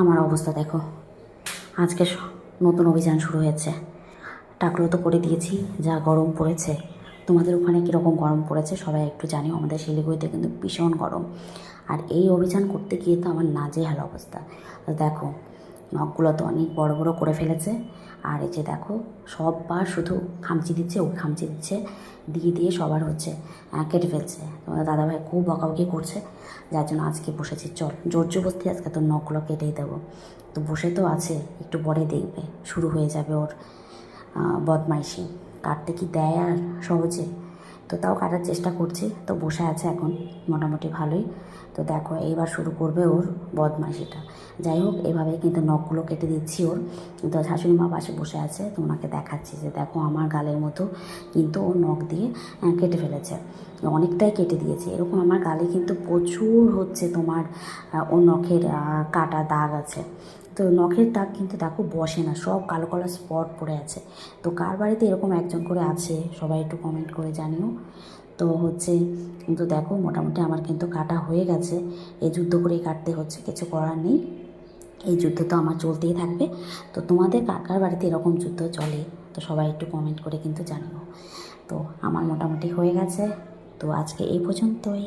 আমার অবস্থা দেখো, আজকে নতুন অভিযান শুরু হয়েছে। টাকলো তো করে দিয়েছি, যা গরম পড়েছে। তোমাদের ওখানে কীরকম গরম পড়েছে সবাই একটু জানিও। আমাদের শিলিগুড়িতে কিন্তু ভীষণ গরম। আর এই অভিযান করতে গিয়ে তো আমার নাজেহাল অবস্থা। তো দেখো, নখগুলো তো অনেক বড় বড় করে ফেলেছে। আর এই যে দেখো, সববার শুধু খামচি দিচ্ছে, ওকে খামচি দিচ্ছে, দিয়ে দিয়ে সবার হচ্ছে কেটে ফেলছে। তোমাদের দাদাভাই খুব বকাবকি করছে, যার জন্য আজকে বসেছি। চল জোর জবরদস্তি আজকে তোর নখগুলো কেটেই দেবো। তো বসে তো আছে, একটু পরে দেখবে শুরু হয়ে যাবে ওর বদমাইশি। কাটতে কি দেয় আর সহজে? তো তাও কাটার চেষ্টা করছি। তো বসে আছে এখন মোটামুটি ভালোই। তো দেখো, এইবার শুরু করবে ওর বদমাইশিটা। যাই হোক, এভাবে কিন্তু নখগুলো কেটে দিচ্ছি ওর। তো শাশুড়ি মা পাশে বসে আছে, তো ওনাকে দেখাচ্ছি যে দেখো আমার গালের মতো কিন্তু ও নখ দিয়ে কেটে ফেলেছে। অনেকটাই কেটে দিয়েছে। এরকম আমার গালে কিন্তু প্রচুর হচ্ছে তোমার ওর নখের কাটা দাগ আছে। তো নখের দাগ কিন্তু দেখো বসে না, সব কালো কালো স্পট পড়ে আছে। তো কার বাড়িতে এরকম একজন করে আছে সবাই একটু কমেন্ট করে জানিও। তো হচ্ছে কিন্তু দেখো, মোটামুটি আমার কিন্তু কাটা হয়ে গেছে। এই যুদ্ধ করেই কাটতে হচ্ছে, কিছু করার নেই। এই যুদ্ধ তো আমার চলতেই থাকবে। তো তোমাদের কার কার বাড়িতে এরকম যুদ্ধ চলে, তো সবাই একটু কমেন্ট করে কিন্তু জানিও। তো আমার মোটামুটি হয়ে গেছে। তো আজকে এই পর্যন্তই।